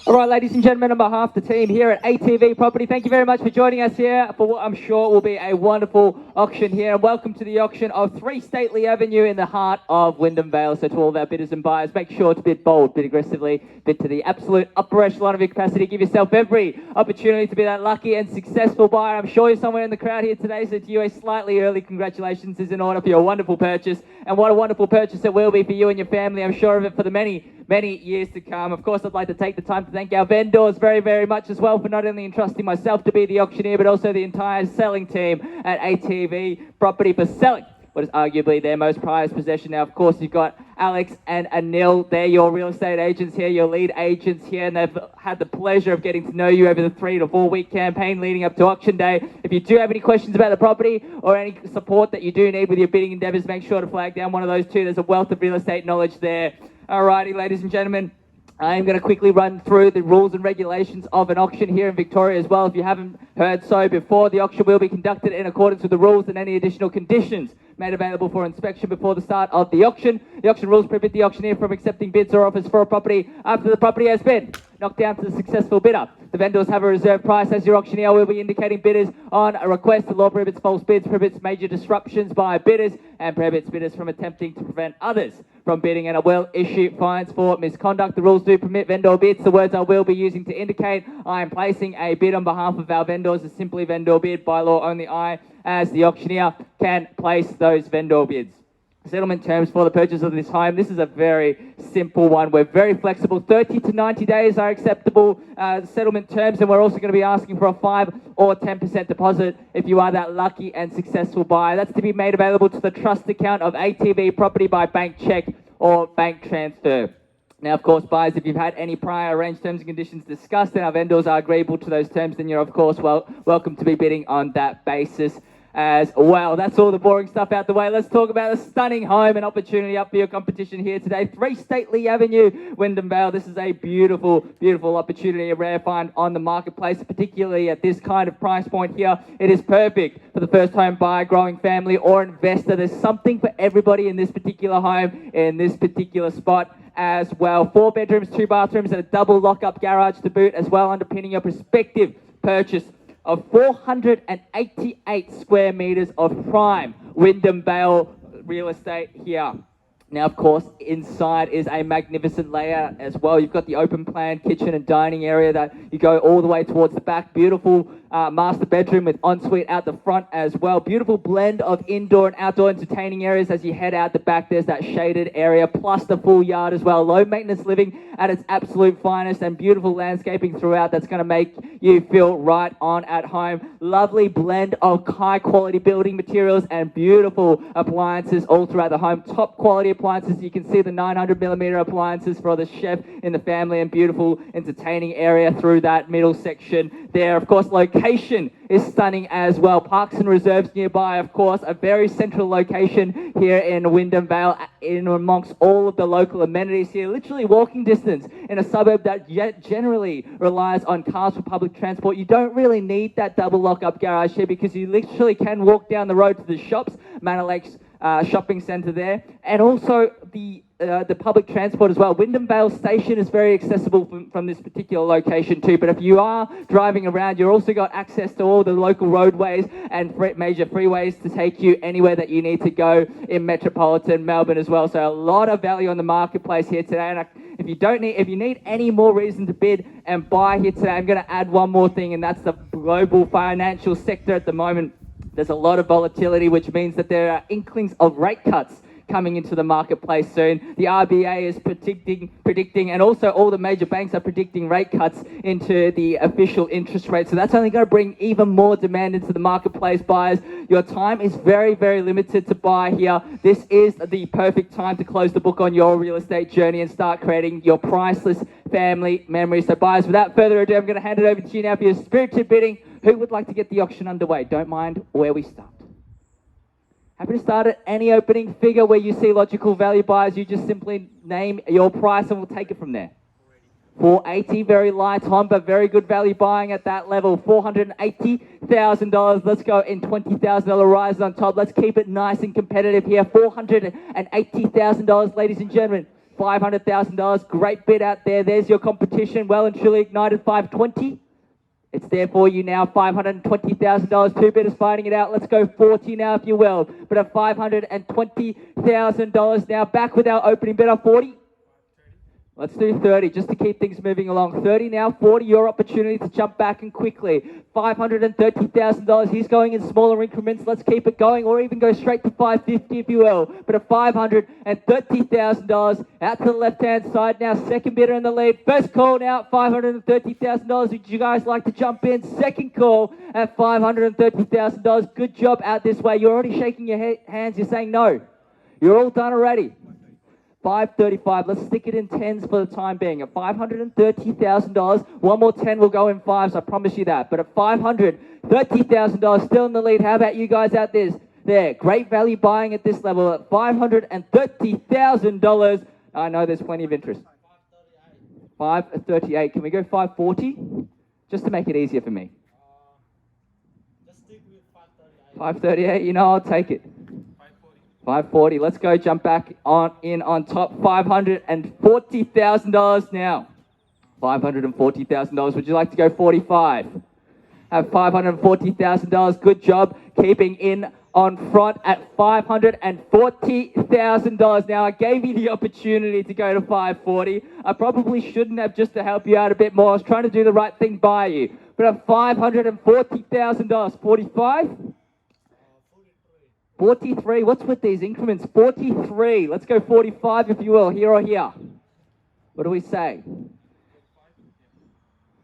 All right, ladies and gentlemen, on behalf of the team here at ATV Property, thank you very much for joining us here for what I'm sure will be a wonderful auction here. And welcome to the auction of 3 Stately Avenue in the heart of Wyndham Vale. So to all of our bidders and buyers, make sure to bid bold, bid aggressively, bid to the absolute upper echelon of your capacity. Give yourself every opportunity to be that lucky and successful buyer. I'm sure you're somewhere in the crowd here today, so to you a slightly early congratulations is in order for your wonderful purchase. And what a wonderful purchase it will be for you and your family. I'm sure of it for the many years to come. Of course, I'd like to take the time to thank our vendors very much as well for not only entrusting myself to be the auctioneer, but also the entire selling team at ATV Property for selling what is arguably their most prized possession. Now, of course, you've got Alex and Anil. They're your real estate agents here, your lead agents here, and they've had the pleasure of getting to know you over the 3 to 4 week campaign leading up to auction day. If you do have any questions about the property or any support that you do need with your bidding endeavors, make sure to flag down one of those two. There's a wealth of real estate knowledge there. Alrighty, ladies and gentlemen, I am going to quickly run through the rules and regulations of an auction here in Victoria as well. If you haven't heard so before, the auction will be conducted in accordance with the rules and any additional conditions made available for inspection before the start of the auction. The auction rules prohibit the auctioneer from accepting bids or offers for a property after the property has been knocked down to the successful bidder. The vendors have a reserve price. As your auctioneer will be indicating bidders on a request. The law prohibits false bids, prohibits major disruptions by bidders, and prohibits bidders from attempting to prevent others from bidding, and I will issue fines for misconduct. The rules do permit vendor bids. The words I will be using to indicate I am placing a bid on behalf of our vendors is simply vendor bid. By law, only I, as the auctioneer, can place those vendor bids. Settlement terms for the purchase of this home. This is a very simple one. We're very flexible. 30 to 90 days are acceptable settlement terms, and we're also going to be asking for a 5 or 10% deposit if you are that lucky and successful buyer. That's to be made available to the trust account of ATV Property by bank check or bank transfer. Now, of course, buyers, if you've had any prior arranged terms and conditions discussed and our vendors are agreeable to those terms, then you're, of course, welcome to be bidding on that basis as well. That's all the boring stuff out the way. Let's talk about a stunning home and opportunity up for your competition here today. 3 Stately Avenue, Wyndham Vale. This is a beautiful opportunity, a rare find on the marketplace, particularly at this kind of price point here. It is perfect for the first home buyer, growing family, or investor. There's something for everybody in this particular home, in this particular spot as well. 4 bedrooms, 2 bathrooms, and a double lock-up garage to boot as well, underpinning your prospective purchase of 488 square metres of prime Wyndham Vale real estate here. Now, of course, inside is a magnificent layout as well. You've got the open plan kitchen and dining area that you go all the way towards the back. Beautiful master bedroom with ensuite out the front as well. Beautiful blend of indoor and outdoor entertaining areas. As you head out the back, there's that shaded area, plus the full yard as well. Low maintenance living at its absolute finest, and beautiful landscaping throughout that's going to make you feel right on at home. Lovely blend of high quality building materials and beautiful appliances all throughout the home. Top quality appliances. You can see the 900mm appliances for the chef in the family, and beautiful entertaining area through that middle section there. Of course, location is stunning as well. Parks and reserves nearby, of course. A very central location here in Wyndham Vale, in amongst all of the local amenities here. Literally walking distance in a suburb that generally relies on cars for public transport. You don't really need that double lock-up garage here because you literally can walk down the road to the shops, Manor Lakes shopping centre there, and also the public transport as well. Wyndham Vale Station is very accessible from this particular location too, but if you are driving around, you've also got access to all the local roadways and major freeways to take you anywhere that you need to go in metropolitan Melbourne as well. So a lot of value on the marketplace here today. And if you need any more reason to bid and buy here today, I'm going to add one more thing, and that's the global financial sector at the moment. There's a lot of volatility, which means that there are inklings of rate cuts coming into the marketplace soon. The RBA is predicting, and also all the major banks are predicting rate cuts into the official interest rate. So that's only going to bring even more demand into the marketplace, buyers. Your time is very limited to buy here. This is the perfect time to close the book on your real estate journey and start creating your priceless family memories. So buyers, without further ado, I'm going to hand it over to you now for your spirited bidding. Who would like to get the auction underway? Don't mind where we start. Happy to start at any opening figure where you see logical value, buyers. You just simply name your price and we'll take it from there. 480, very light on, but very good value buying at that level. $480,000. Let's go in $20,000 rises on top. Let's keep it nice and competitive here. $480,000, ladies and gentlemen. $500,000. Great bid out there. There's your competition. Well and truly ignited. 520. It's there for you now. $520,000. Two bidders fighting it out. Let's go 40 now, if you will. But at $520,000 now. Back with our opening bidder. 40. Let's do 30 just to keep things moving along. 30 now, 40, your opportunity to jump back and quickly. $530,000, he's going in smaller increments. Let's keep it going, or even go straight to 550 if you will. But at $530,000, out to the left-hand side now, second bidder in the lead. First call now at $530,000. Would you guys like to jump in? Second call at $530,000. Good job out this way. You're already shaking your hands. You're saying no. You're all done already. 535. Let's stick it in tens for the time being. At $530,000, one more 10 will go in fives. I promise you that. But at $530,000, still in the lead. How about you guys out there? Great value buying at this level at $530,000. I know there's plenty of interest. 538. Can we go 540? Just to make it easier for me. Just stick with 538. 538. You know, I'll take it. 540. Let's go. Jump back on top. $540,000 now. $540,000. Would you like to go 45? Have $540,000. Good job keeping in on front at $540,000. Now, I gave you the opportunity to go to 540. I probably shouldn't have, just to help you out a bit more. I was trying to do the right thing by you. But at $540,000. 45? 43, what's with these increments? 43, let's go 45 if you will, here or here. What do we say?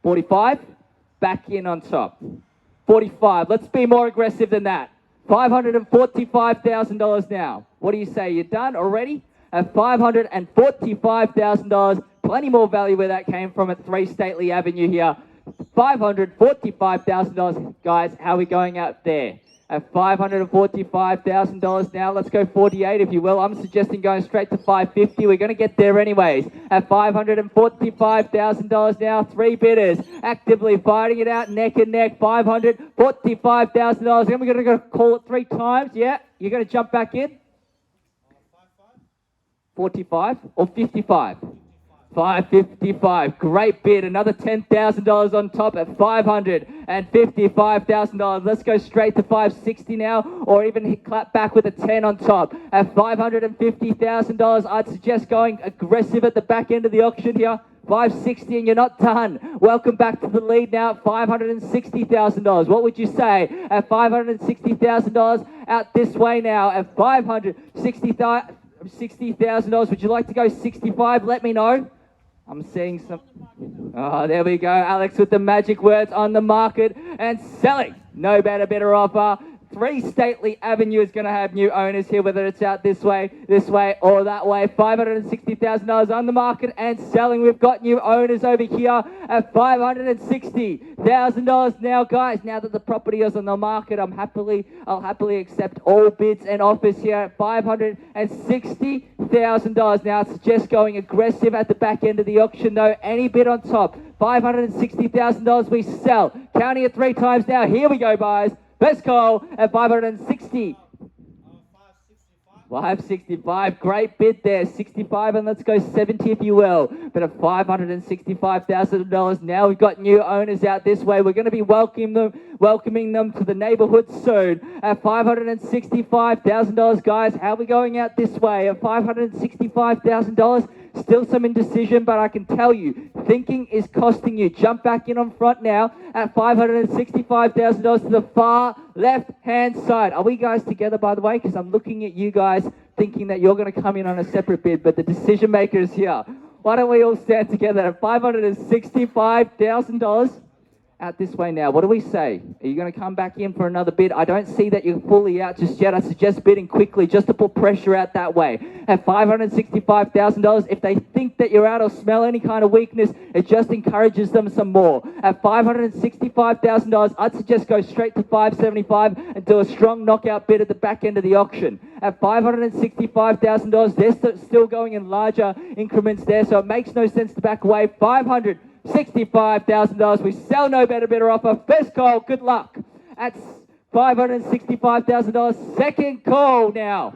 45, back in on top. 45, let's be more aggressive than that. $545,000 now. What do you say, you're done already? At $545,000, plenty more value where that came from at 3 Stately Avenue here. $545,000, guys, how are we going out there? At $545,000 now. Let's go 48 if you will. I'm suggesting going straight to 550. We're going to get there anyways. At $545,000 now. 3 bidders actively fighting it out neck and neck. $545,000. Then we're going to call it 3 times. Yeah. You're going to jump back in? 45 or 55? 555, great bid. Another $10,000 on top at $555,000. Let's go straight to 560 now, or even clap back with a 10 on top at $550,000. I'd suggest going aggressive at the back end of the auction here. 560 and you're not done. Welcome back to the lead now at $560,000. What would you say at $560,000 out this way now at $560,000? Would you like to go 65? Let me know. I'm seeing some. Oh, there we go. Alex with the magic words, on the market and selling. No better offer. 3 Stately Avenue is going to have new owners here, whether it's out this way, or that way. $560,000 on the market and selling. We've got new owners over here at $560,000 now, guys. Now that the property is on the market, I'll happily accept all bids and offers here at $560,000. Now, it's just going aggressive at the back end of the auction, though. Any bid on top, $560,000 we sell. Counting it 3 times now. Here we go, guys. First call at 560. 565, great bid there. 65 and let's go 70 if you will. But at $565,000 now, we've got new owners out this way. We're going to be welcoming them to the neighborhood soon. At $565,000, guys, how are we going out this way? At $565,000, still some indecision, but I can tell you, thinking is costing you. Jump back in on front now at $565,000 to the far left-hand side. Are we guys together, by the way? Because I'm looking at you guys thinking that you're going to come in on a separate bid, but the decision maker is here. Why don't we all stand together at $565,000? Out this way now. What do we say? Are you going to come back in for another bid? I don't see that you're fully out just yet. I suggest bidding quickly just to put pressure out that way. At $565,000, if they think that you're out or smell any kind of weakness, it just encourages them some more. At $565,000, I'd suggest go straight to $575 and do a strong knockout bid at the back end of the auction. At $565,000, they're still going in larger increments there, so it makes no sense to back away. $565,000. We sell, no better offer. First call, good luck. At $565,000. Second call now.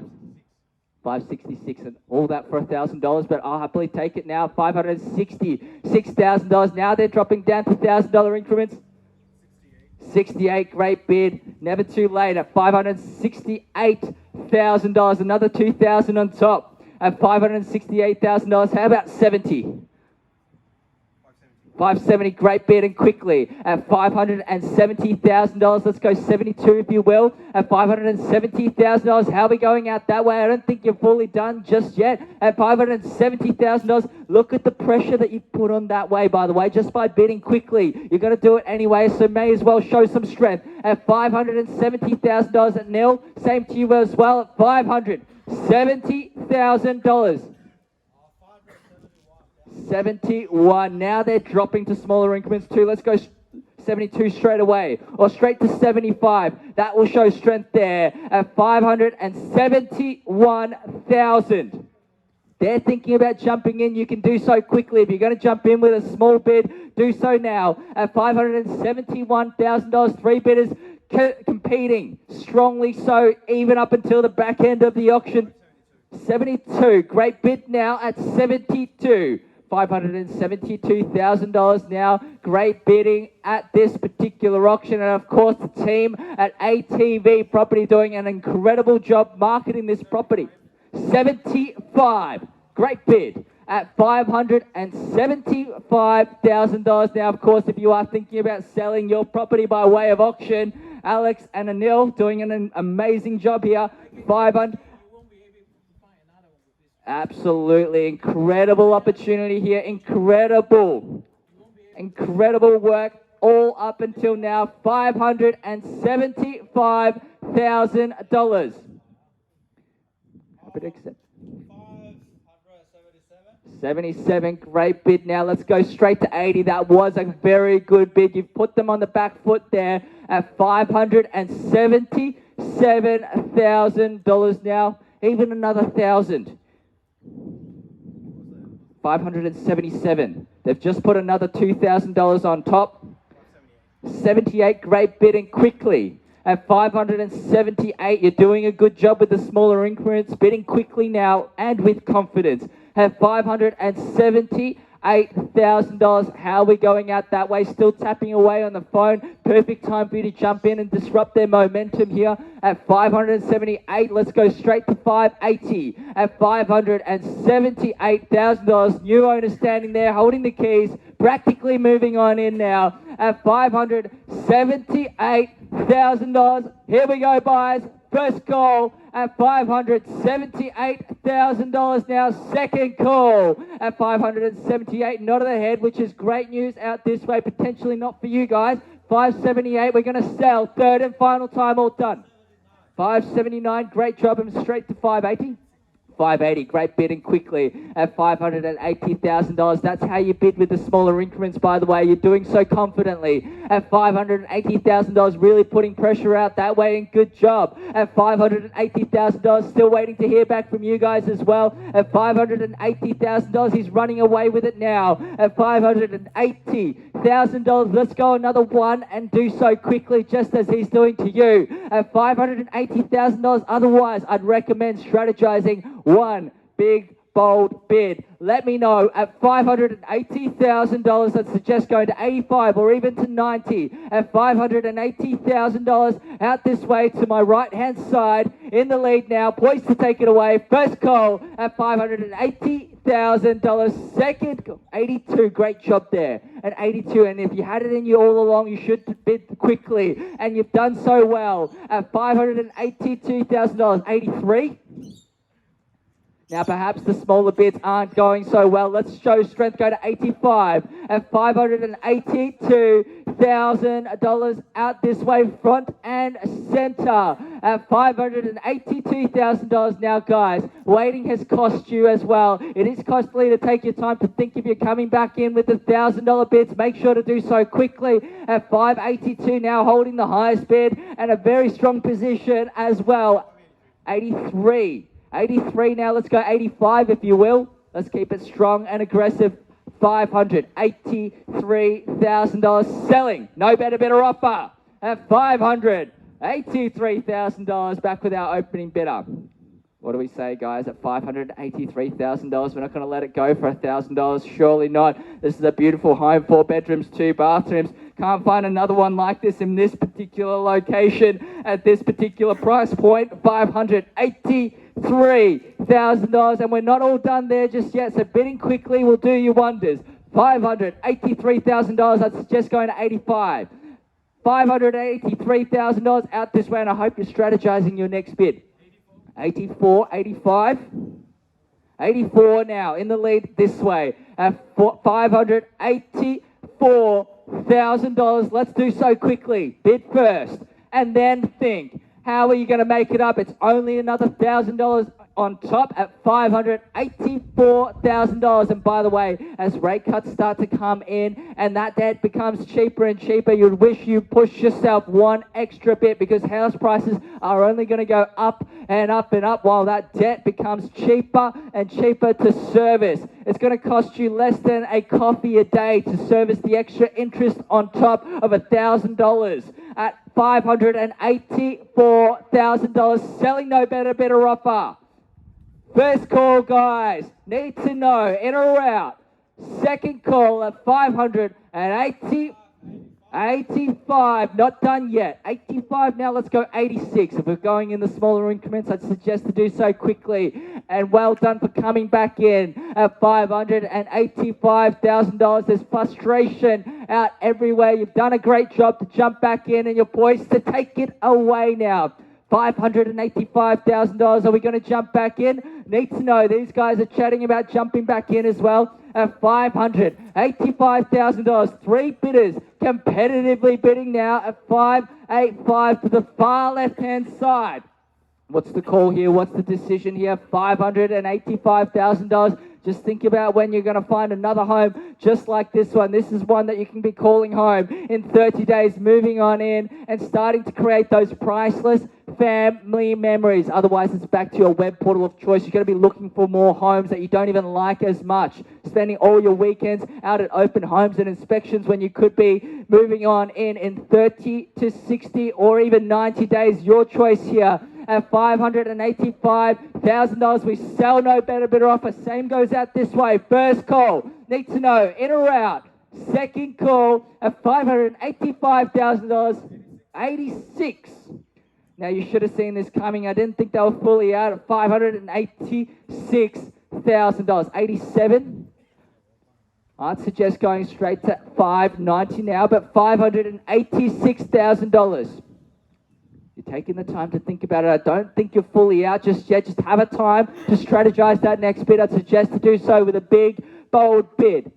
566 and all that for $1,000, but I'll happily take it now. $566,000. Now they're dropping down to $1,000 increments. 68, great bid. Never too late at $568,000. Another $2,000 on top at $568,000. How about 70? 570, great bid, and quickly at $570,000. Let's go 72 if you will. At $570,000. How are we going out that way? I don't think you're fully done just yet. At $570,000. Look at the pressure that you put on that way, by the way, just by bidding quickly. You're going to do it anyway, so may as well show some strength. At $570,000 at nil. Same to you as well at $570,000. 71. Now they're dropping to smaller increments too. Let's go 72 straight away, or straight to 75. That will show strength there at 571,000. They're thinking about jumping in. You can do so quickly. If you're going to jump in with a small bid, do so now at $571,000. Three bidders competing strongly, so even up until the back end of the auction. 72. Great bid now at 72. $572,000 now. Great bidding at this particular auction. And of course, the team at ATV Property doing an incredible job marketing this property. 75. Great bid at $575,000. Now, of course, if you are thinking about selling your property by way of auction, Alex and Anil doing an amazing job here. 500. Absolutely incredible opportunity here. Incredible work all up until now. $575,000. Happy to accept. 77, great bid. Now let's go straight to 80. That was a very good bid. You've put them on the back foot there at $577,000 now. Even another 1,000. 577. They've just put another $2,000 on top. 78, great bidding quickly. At 578, you're doing a good job with the smaller increments, bidding quickly now and with confidence. At $578,000, how are we going out that way? Still tapping away on the phone. Perfect time for you to jump in and disrupt their momentum here. At 578, let's go straight to 580. At $578,000, new owner standing there holding the keys, practically moving on in now. At $578,000, here we go, buyers. First call at $578,000 now. Second call at 578, not at the head, which is great news out this way. Potentially not for you guys. 578, we're going to sell. Third and final time, all done. 579, great job. And straight to 580. 580, great bidding quickly at $580,000. That's how you bid with the smaller increments, by the way. You're doing so confidently at $580,000, really putting pressure out that way, and good job. At $580,000, still waiting to hear back from you guys as well. At $580,000, he's running away with it now. At $580,000, let's go another one and do so quickly, just as he's doing to you. At $580,000, otherwise, I'd recommend strategizing one big bold bid. Let me know at $580,000. Let's suggest going to 85 or even to 90. At $580,000, out this way to my right hand side, in the lead now, poised to take it away. First call at $580,000. Second call, 82. Great job there at 82. And if you had it in you all along, you should bid quickly, and you've done so well. At $582,000, 83. Now, perhaps the smaller bids aren't going so well. Let's show strength. Go to 85 at $582,000 out this way, front and center at $582,000. Now, guys, waiting has cost you as well. It is costly to take your time to think if you're coming back in with the $1,000 bids. Make sure to do so quickly at 582 now, holding the highest bid and a very strong position as well. 83 now, let's go 85 if you will. Let's keep it strong and aggressive. $583,000 selling. No better offer at $583,000. Back with our opening bidder. What do we say, guys? At $583,000, we're not going to let it go for $1,000. Surely not. This is a beautiful home, 4 bedrooms, 2 bathrooms. Can't find another one like this in this particular location at this particular price point. $583,000, and we're not all done there just yet. So bidding quickly will do you wonders. $583,000. I'd suggest going to 85. $583,000 out this way, and I hope you're strategizing your next bid. 84, 85, 84 now in the lead this way at $584,000. Let's do so quickly. Bid first and then think. How are you going to make it up? It's only another $1,000 on top at $584,000. And by the way, as rate cuts start to come in and that debt becomes cheaper and cheaper, you'd wish you pushed yourself one extra bit, because house prices are only going to go up and up and up while that debt becomes cheaper and cheaper to service. It's going to cost you less than a coffee a day to service the extra interest on top of $1,000 at $584,000. Selling no better offer. First call, guys. Need to know, in or out. Second call at 585. Not done yet. 85 now. Let's go 86. If we're going in the smaller increments, I'd suggest to do so quickly. And well done for coming back in at $585,000. There's frustration out everywhere. You've done a great job to jump back in, and you're poised to take it away now. $585,000. Are we going to jump back in? Need to know. These guys are chatting about jumping back in as well at $585,000. 3 bidders competitively bidding now at $585 to the far left-hand side. What's the call here? What's the decision here? $585,000. Just think about when you're going to find another home just like this one. This is one that you can be calling home in 30 days, moving on in and starting to create those priceless family memories. Otherwise, it's back to your web portal of choice. You're going to be looking for more homes that you don't even like as much, spending all your weekends out at open homes and inspections when you could be moving on in 30 to 60 or even 90 days. Your choice here. At $585,000, we sell no better offer. Same goes out this way. First call, need to know, in or out. Second call at $585,000, 86. Now you should have seen this coming. I didn't think they were fully out at $586,000, 87. I'd suggest going straight to $590 now, but $586,000. You're taking the time to think about it. I don't think you're fully out just yet. Just have a time to strategize that next bid. I'd suggest to do so with a big, bold bid.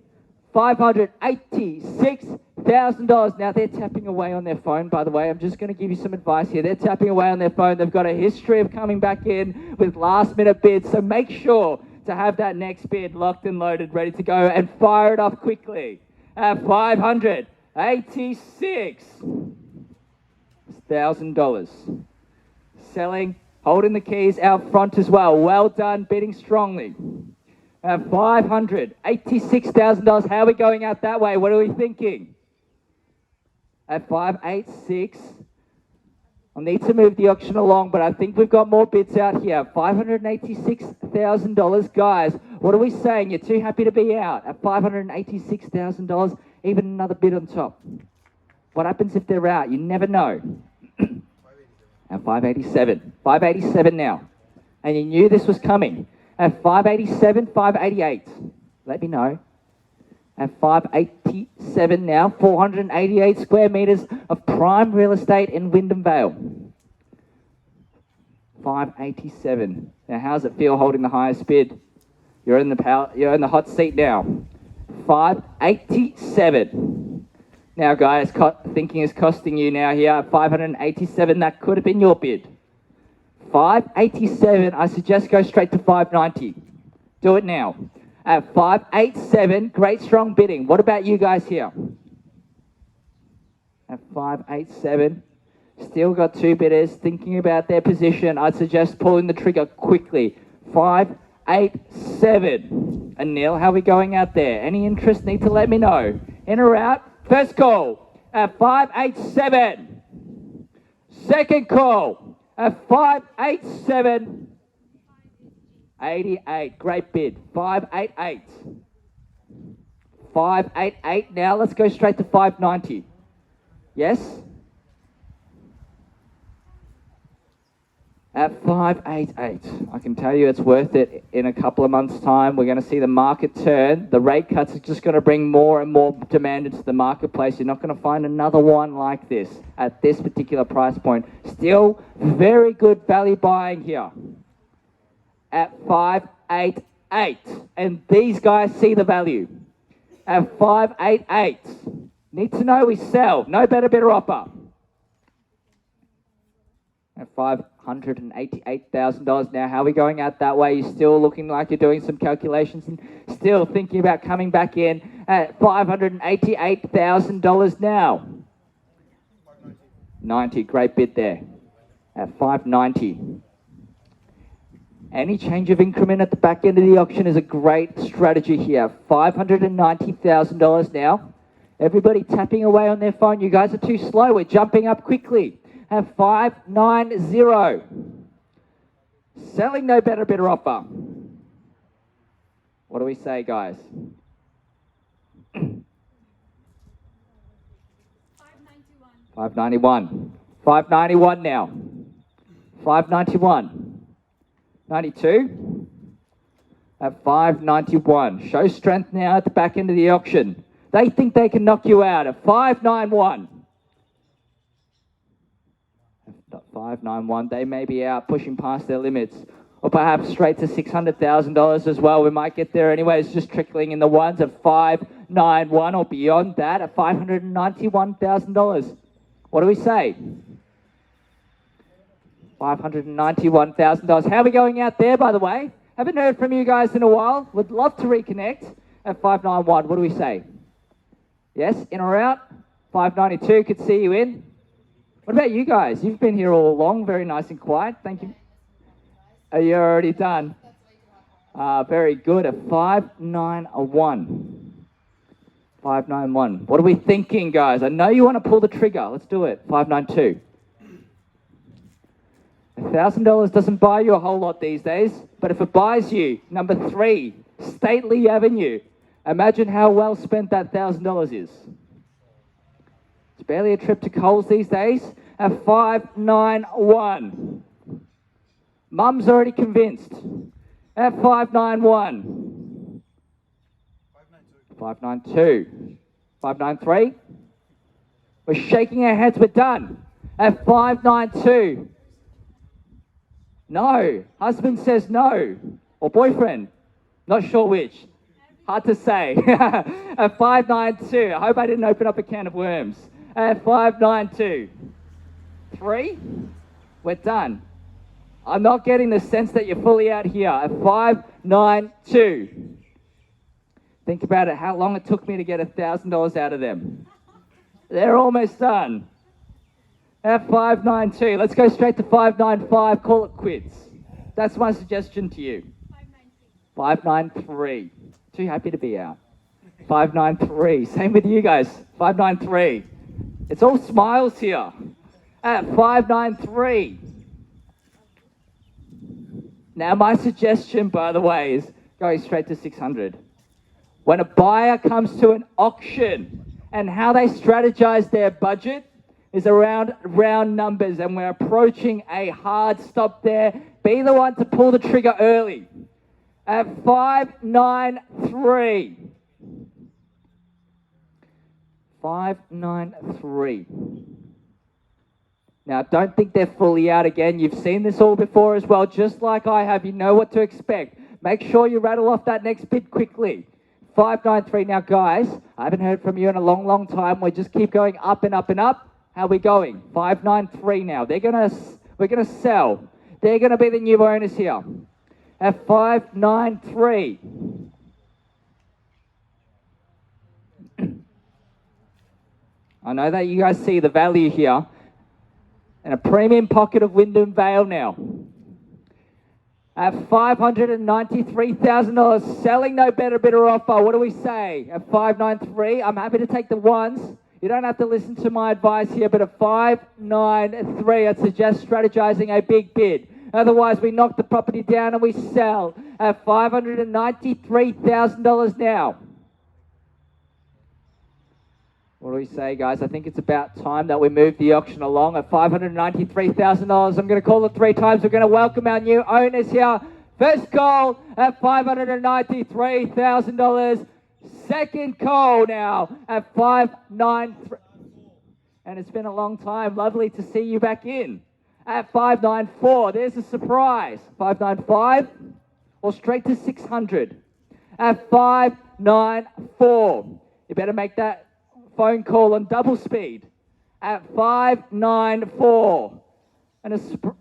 $586,000. Now, they're tapping away on their phone, by the way. I'm just going to give you some advice here. They're tapping away on their phone. They've got a history of coming back in with last-minute bids. So make sure to have that next bid locked and loaded, ready to go, and fire it off quickly. At $586,000. Selling, holding the keys out front as well. Well done, bidding strongly. At $586,000. How are we going out that way? What are we thinking? At 586. I'll need to move the auction along, but I think we've got more bids out here. $586,000. Guys, what are we saying? You're too happy to be out. At $586,000, even another bid on top. What happens if they're out? You never know. At 587. 587 now. And you knew this was coming. At 587, 588. Let me know. At 587 now, 488 square meters of prime real estate in Wyndham Vale. 587. Now, how's it feel holding the highest bid? You're in the hot seat now. 587. Now, guys, thinking is costing you now here at 587. That could have been your bid. 587. I suggest go straight to 590. Do it now. At 587, great strong bidding. What about you guys here? At 587, still got two bidders thinking about their position. I'd suggest pulling the trigger quickly. 587. And Neil, how are we going out there? Any interest? Need to let me know. In or out? First call at 587. Second call at 587. 88, great bid. 588. 588 now, let's go straight to 590. Yes? At 588, I can tell you it's worth it in a couple of months' time. We're going to see the market turn. The rate cuts are just going to bring more and more demand into the marketplace. You're not going to find another one like this at this particular price point. Still very good value buying here at 588. And these guys see the value at 588. Need to know we sell. No better bidder offer. At $588,000 now. How are we going out that way? You're still looking like you're doing some calculations and still thinking about coming back in at $588,000 now. 90, great bid there. At 590. Any change of increment at the back end of the auction is a great strategy here. $590,000 now. Everybody tapping away on their phone. You guys are too slow. We're jumping up quickly. At 590. Selling no better bidder offer. What do we say, guys? 591. 591 now. 591. 92. At 591. Show strength now at the back end of the auction. They think they can knock you out at 591. 591, they may be out pushing past their limits, or perhaps straight to $600,000 as well. We might get there anyways, just trickling in the ones at 591 or beyond that at $591,000. What do we say? $591,000. How are we going out there, by the way? Haven't heard from you guys in a while. Would love to reconnect at 591. What do we say? Yes, in or out? 592, could see you in. What about you guys? You've been here all along, very nice and quiet. Thank you. Are you already done? Very good. At 591. 591. What are we thinking, guys? I know you want to pull the trigger. Let's do it. 592. $1,000 doesn't buy you a whole lot these days, but if it buys you, number 3, Stately Avenue. Imagine how well spent that $1,000 is. It's barely a trip to Coles these days at 591. Mum's already convinced at 591. 592. 593. We're shaking our heads, we're done at 592. No. Husband says no. Or boyfriend. Not sure which. Hard to say. At 592. I hope I didn't open up a can of worms. At 592. 3. We're done. I'm not getting the sense that you're fully out here. At 592. Think about it, how long it took me to get $1,000 out of them. They're almost done. At 592. Let's go straight to 595. Call it quits. That's my suggestion to you. 593. Too happy to be out. 593. Same with you guys. 593. It's all smiles here. At 593. Now my suggestion, by the way, is going straight to 600. When a buyer comes to an auction and how they strategize their budget is around round numbers, and we're approaching a hard stop there. Be the one to pull the trigger early. At 593. 593. Now, don't think they're fully out again. You've seen this all before as well, just like I have. You know what to expect. Make sure you rattle off that next bid quickly. 593. Now, guys, I haven't heard from you in a long, long time. We just keep going up and up and up. How are we going? 593 now. We're gonna sell. They're gonna be the new owners here. At 593. I know that you guys see the value here. And a premium pocket of Wyndham Vale now. At $593,000, selling no better bidder offer. What do we say? At 593, I'm happy to take the ones. You don't have to listen to my advice here, but at 593, I'd suggest strategizing a big bid. Otherwise, we knock the property down and we sell at $593,000 now. What do we say, guys? I think it's about time that we move the auction along at $593,000. I'm going to call it 3 times. We're going to welcome our new owners here. First call at $593,000. Second call now at $593,000. And it's been a long time. Lovely to see you back in. At $594,000. There's a surprise. $595,000 or straight to $600,000. At $594,000. You better make that phone call on double speed. At $594,000. And a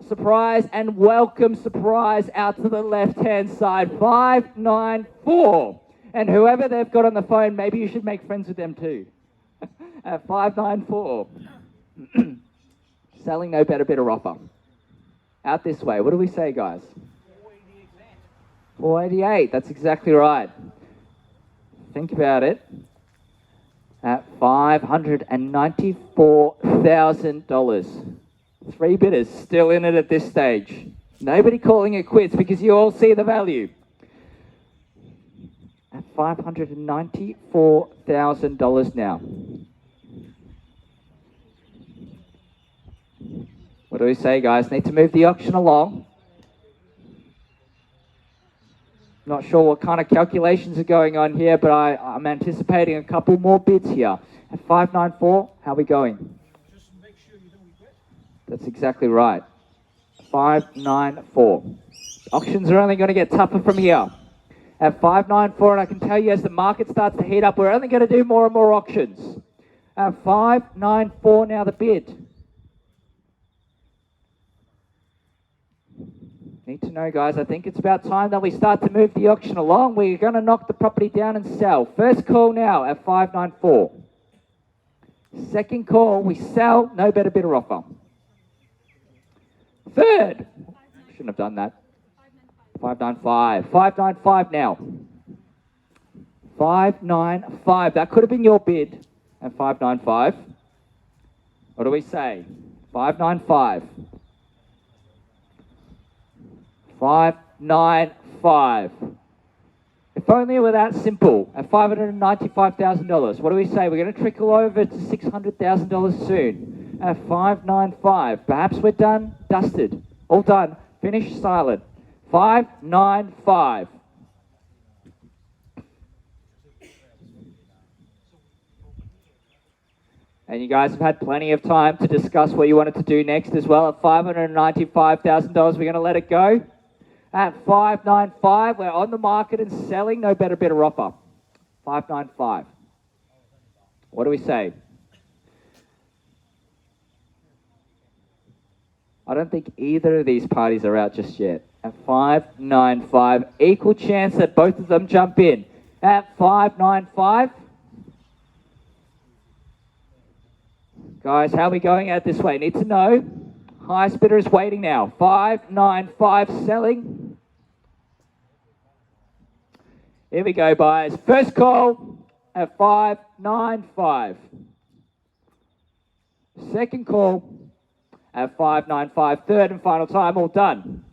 surprise and welcome surprise out to the left-hand side. $594,000. And whoever they've got on the phone, maybe you should make friends with them too. At $594,000. Selling no better bidder offer. Out this way. What do we say, guys? $488. That's exactly right. Think about it. At $594,000. 3 bidders still in it at this stage. Nobody calling it quits because you all see the value. At $594,000 now. What do we say, guys? Need to move the auction along. Not sure what kind of calculations are going on here, but I'm anticipating a couple more bids here. At $594,000, how are we going? That's exactly right. $594,000. Auctions are only going to get tougher from here. At $594,000, and I can tell you as the market starts to heat up, we're only going to do more and more auctions. At $594,000 now the bid. Need to know, guys, I think it's about time that we start to move the auction along. We're going to knock the property down and sell. First call now at $594,000. Second call, we sell, no better bidder offer. Third, shouldn't have done that. $595,000. $595,000 now. $595,000. That could have been your bid at $595,000. What do we say? $595,000. $595,000. If only it were that simple. At $595,000. What do we say? We're going to trickle over to $600,000 soon. At $595,000. Perhaps we're done, dusted. All done. Finished, silent. $595,000. And you guys have had plenty of time to discuss what you wanted to do next as well. At $595,000, we're going to let it go. At $595,000, we're on the market and selling. No better bidder offer. $595,000. What do we say? I don't think either of these parties are out just yet. At $595,000, equal chance that both of them jump in. At $595,000. Guys, how are we going out this way? Need to know. Highest bidder is waiting now. $595,000 selling. Here we go, buyers. First call at $595,000. Second call at $595,000. Third and final time, all done.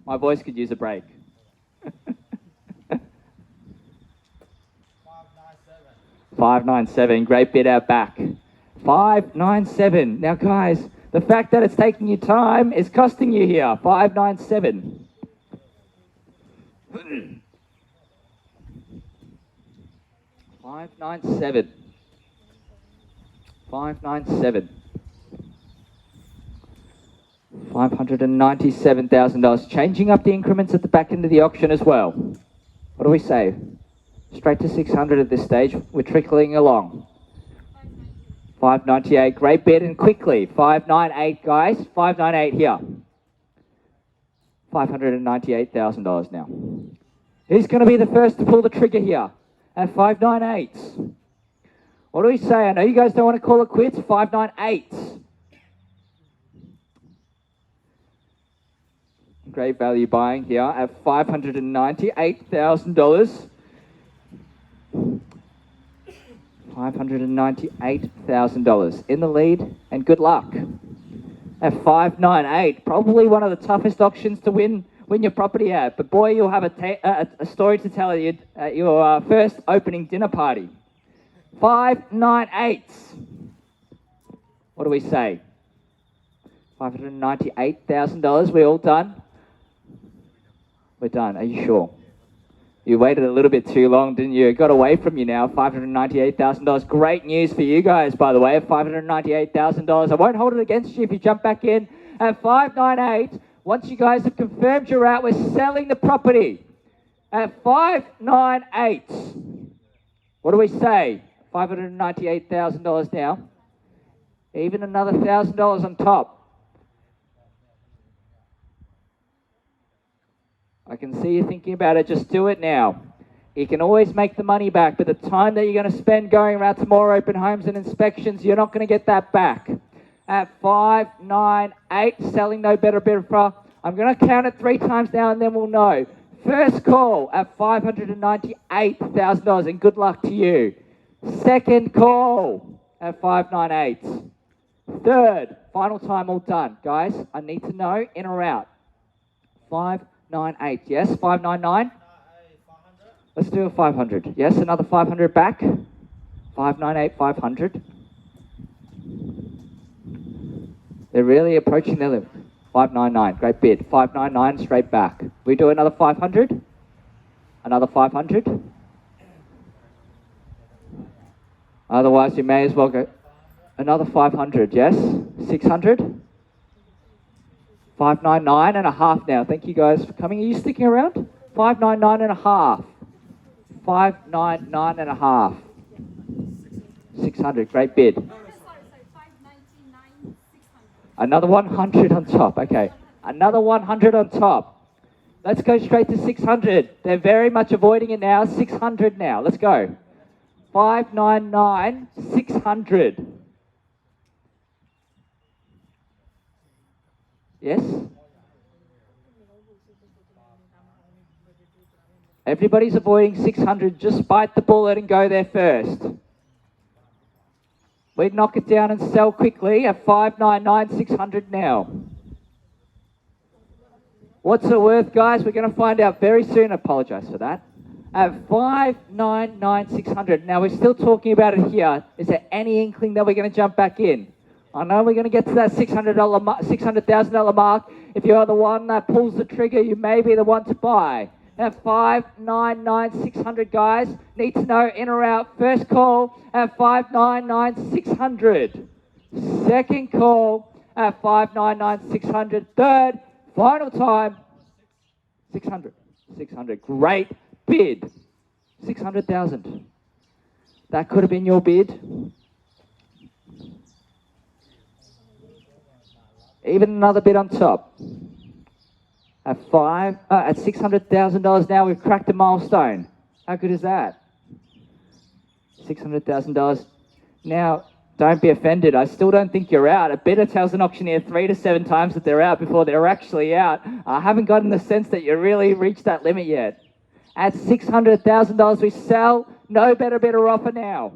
My voice could use a break. $597. Great bid out back. $597. Now, guys, the fact that it's taking you time is costing you here. $597. $597. $597. $597,000. Changing up the increments at the back end of the auction as well. What do we say? Straight to $600 at this stage. We're trickling along. $598. Great bid and quickly. $598, guys. $598 here. $598,000 now. Who's going to be the first to pull the trigger here? At $598. What do we say? I know you guys don't want to call it quits. $598. Great value buying here at $598,000. $598,000 in the lead, and good luck. at 598. Probably one of the toughest auctions to win your property at. But boy, you'll have a story to tell you at your first opening dinner party. 598. What do we say? $598,000. We all done? We're done. Are you sure? You waited a little bit too long, didn't you? It got away from you now. $598,000. Great news for you guys, by the way, at $598,000. I won't hold it against you if you jump back in at 598. Once you guys have confirmed you're out, we're selling the property at 598. What do we say? $598,000 now. Even another $1,000 on top. I can see you thinking about it. Just do it now. You can always make the money back, but the time that you're going to spend going around to more open homes and inspections, you're not going to get that back. At 598, selling no better bid offer. I'm going to count it 3 times now and then we'll know. First call at $598,000 and good luck to you. Second call at 598. Third, final time, all done. Guys, I need to know, in or out. 598, yes, 599. Let's do a 500. Yes, another 500 back. 598, 500. They're really approaching their limit. 599, great bid. 599, straight back. We do another 500. Another 500. Otherwise, you may as well go. Another 500, yes? 600. 599 and a half now. Thank you guys for coming. Are you sticking around? 599 and a half. 599 and a half. 600, great bid. Another 100 on top, okay. Another 100 on top. Let's go straight to 600. They're very much avoiding it now. 600 now, let's go. 599, 600. Yes? Everybody's avoiding 600. Just bite the bullet and go there first. We'd knock it down and sell quickly at 599, 600 now. What's it worth, guys? We're going to find out very soon. I apologize for that. At 599, 600. Now, we're still talking about it here. Is there any inkling that we're going to jump back in? I know we're going to get to that $600,000 mark. If you're the one that pulls the trigger, you may be the one to buy. At 599, 600, guys. Need to know in or out. First call at 599, 600. Second call at 599, 600. Third, final time, 600. 600. Great bid. 600,000. That could have been your bid. Even another bid on top. At $600,000 now, we've cracked a milestone. How good is that? $600,000. Now, don't be offended. I still don't think you're out. A bidder tells an auctioneer 3 to 7 times that they're out before they're actually out. I haven't gotten the sense that you really reached that limit yet. At $600,000, we sell. No better bidder offer now.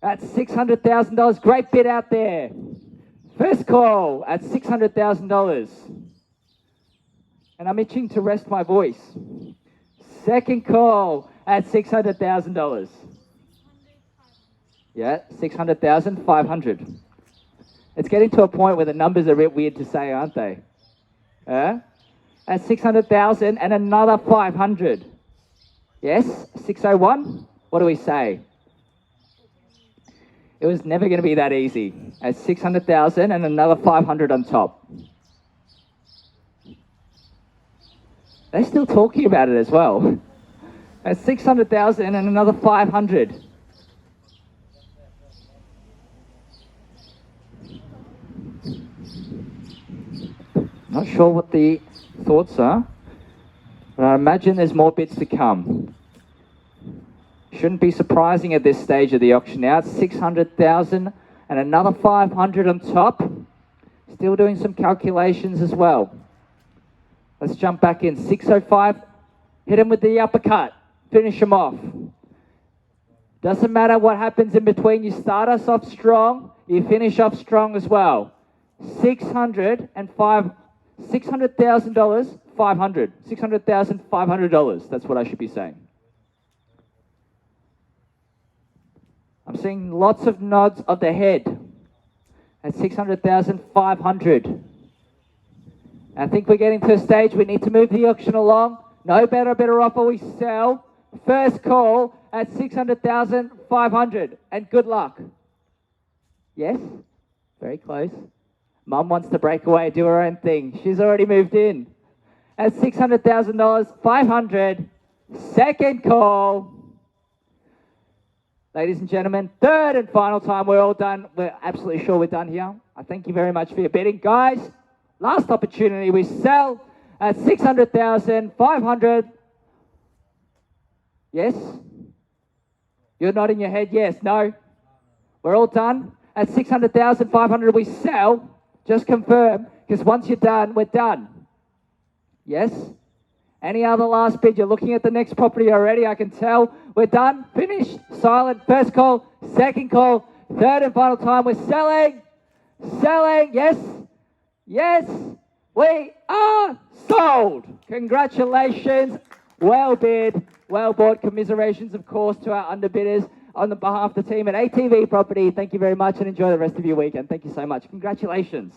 At $600,000, great bid out there. First call at $600,000. And I'm itching to rest my voice. Second call at $600,000. Yeah, 600,000, 500. It's getting to a point where the numbers are a bit weird to say, aren't they? At 600,000 and another 500. Yes, 601. What do we say? It was never going to be that easy. At 600,000 and another 500 on top. They're still talking about it as well. At 600,000 and another 500. Not sure what the thoughts are, but I imagine there's more bids to come. Shouldn't be surprising at this stage of the auction now. It's 600,000 and another 500 on top. Still doing some calculations as well. Let's jump back in. 605. Hit him with the uppercut. Finish him off. Doesn't matter what happens in between. You start us off strong. You finish off strong as well. $600,000, $500,500. That's what I should be saying. I'm seeing lots of nods of the head at 600,500. I think we're getting to a stage we need to move the auction along. No better offer, we sell. First call at 600,500. And good luck. Yes? Very close. Mum wants to break away, do her own thing. She's already moved in. At $600,000, 500. Second call. Ladies and gentlemen, third and final time. We're all done. We're absolutely sure we're done here. I thank you very much for your bidding. Guys, last opportunity. We sell at 600,500. Yes? You're nodding your head. Yes. No? We're all done. At 600,500 we sell. Just confirm, because once you're done, we're done. Yes? Any other last bid? You're looking at the next property already, I can tell. We're done. Finished. Silent. First call. Second call. Third and final time. We're selling. Selling. Yes. Yes. We are sold. Congratulations. Well bid. Well bought. Commiserations, of course, to our underbidders. On the behalf of the team at ATV Property, thank you very much and enjoy the rest of your weekend. Thank you so much. Congratulations.